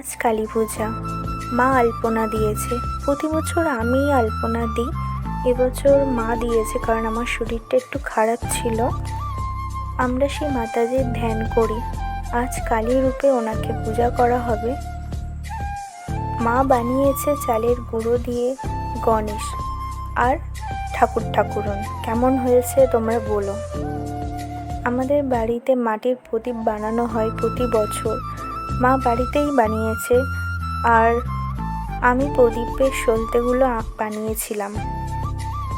আজ কালী পূজা। মা আলপনা দিয়েছে। প্রতি বছর আমিই আলপনা দিই, এবছর মা দিয়েছে কারণ আমার শরীরটা একটু খারাপ ছিল। আমরা সেই মাতাজির ধ্যান করি। আজ কালী রূপে ওনাকে পূজা করা হবে। মা বানিয়েছে চালের গুঁড়ো দিয়ে গণেশ আর ঠাকুরন। কেমন হয়েছে তোমরা বলো। আমাদের বাড়িতে মাটির প্রদীপ বানানো হয় প্রতি বছর। মা বাড়িতেই বানিয়েছে আর আমি প্রদীপের সলতেগুলো বানিয়েছিলাম।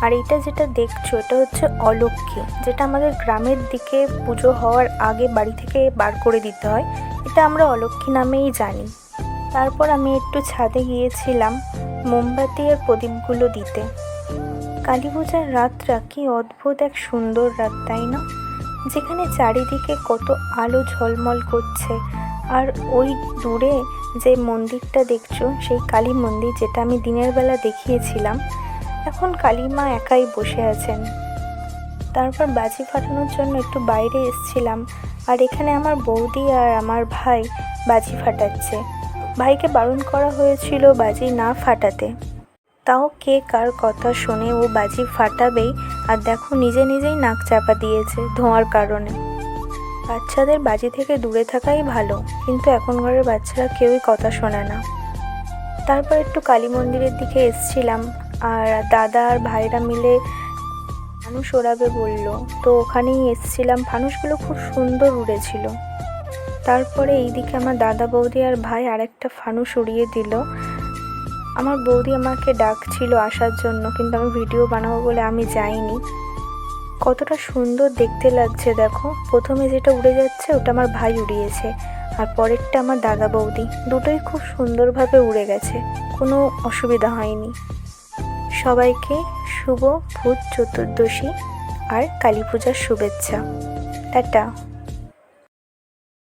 আর এটা যেটা দেখছো এটা হচ্ছে অলক্ষ্মী, যেটা আমাদের গ্রামের দিকে পুজো হওয়ার আগে বাড়ি থেকে বার করে দিতে হয়। এটা আমরা অলক্ষ্মী নামেই জানি। তারপর আমি একটু ছাদে গিয়েছিলাম মোমবাতি আর প্রদীপগুলো দিতে। কালী পূজার রাতটা কি অদ্ভুত এক সুন্দর রাত, তাই না? যেখানে চারিদিকে কত আলো ঝলমল করছে। আর ওই দূরে যে মন্দিরটা দেখছো সেই কালী মন্দির, যেটা আমি দিনের বেলা দেখিয়েছিলাম, এখন কালী মা একাই বসে আছেন। তারপর বাজি ফাটানোর জন্য একটু বাইরে এসেছিলাম আর এখানে আমার বৌদি আর আমার ভাই বাজি ফাটাচ্ছে। ভাইকে বারণ করা হয়েছিল বাজি না ফাটাতে, তাও কে কার কথা শুনে ও বাজি ফাটাবেই। আর দেখো নিজেই নাক চাপা দিয়েছে ধোঁয়ার কারণে। বাচ্চাদের বাজি থেকে দূরে থাকাই ভালো, কিন্তু এখনকার বাচ্চারা কেউই কথা শোনে না। তারপর একটু কালী মন্দিরের দিকে এসছিলাম আর দাদা আর ভাইরা মিলে ফানুস ওড়াবে বললো, তো ওখানেই এসছিলাম। ফানুসগুলো খুব সুন্দর উড়েছিল। তারপরে এইদিকে আমার দাদা বৌদি আর ভাই আরেকটা ফানুস উড়িয়ে দিল। আমার বৌদি আমাকে ডাকছিল আসার জন্য, কিন্তু আমি ভিডিও বানাবো বলে আমি যাইনি। কতটা সুন্দর দেখতে লাগছে দেখো। প্রথমে যেটা উড়ে যাচ্ছে ওটা আমার ভাই উড়িয়েছে, আর পরেরটা আমার দাদা বৌদি। দুটোই খুব সুন্দরভাবে উড়ে গেছে, কোনো অসুবিধা হয়নি। সবাইকে শুভ ভূত চতুর্দশী আর কালী পূজার শুভেচ্ছা। টাটা।